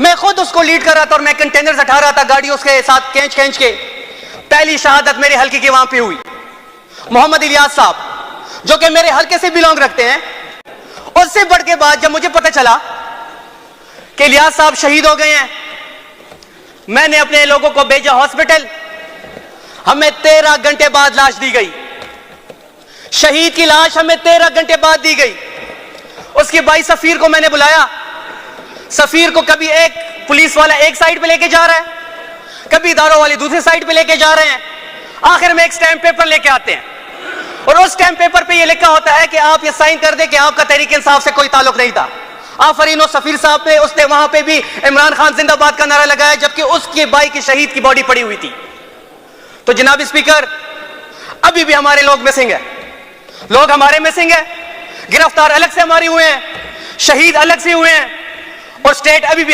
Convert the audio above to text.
मैं खुद उसको लीड कर रहा था और मैं कंटेनर उठा रहा था, गाड़ी उसके साथ खींच खींच के। पहली शहादत मेरे हल्के की वहां पे हुई। मोहम्मद इलियास साहब जो कि मेरे हल्के से बिलोंग रखते हैं। उससे बढ़ के बाद जब मुझे पता चला कि इलियास साहब शहीद हो गए हैं, मैंने अपने लोगों को भेजा हॉस्पिटल। हमें 13 घंटे बाद लाश दी गई। शहीद की लाश हमें 13 घंटे बाद दी गई। उसके भाई सफीर को मैंने बुलाया। सफीर को कभी एक पुलिस वाला एक साइड पे लेके जा रहा है, कभी इदारों वाले दूसरी साइड पे लेके जा रहे हैं। आखिर में एक स्टैम्प पेपर लेके आते हैं और उस स्टैम्प पेपर पे ये लिखा होता है कि आप ये साइन कर दे कि आपका तहरीक इंसाफ से कोई ताल्लुक नहीं था। आफरीन सफीर साहब पे उसने वहां पे भी इमरान खान जिंदाबाद का नारा लगाया, जबकि उसके भाई की शहीद की बॉडी पड़ी हुई थी। तो जनाब स्पीकर, अभी भी हमारे लोग मिसिंग है, लोग हमारे मिसिंग है। गिरफ्तार अलग से हमारे हुए हैं, शहीद अलग से हुए हैं और स्टेट अभी भी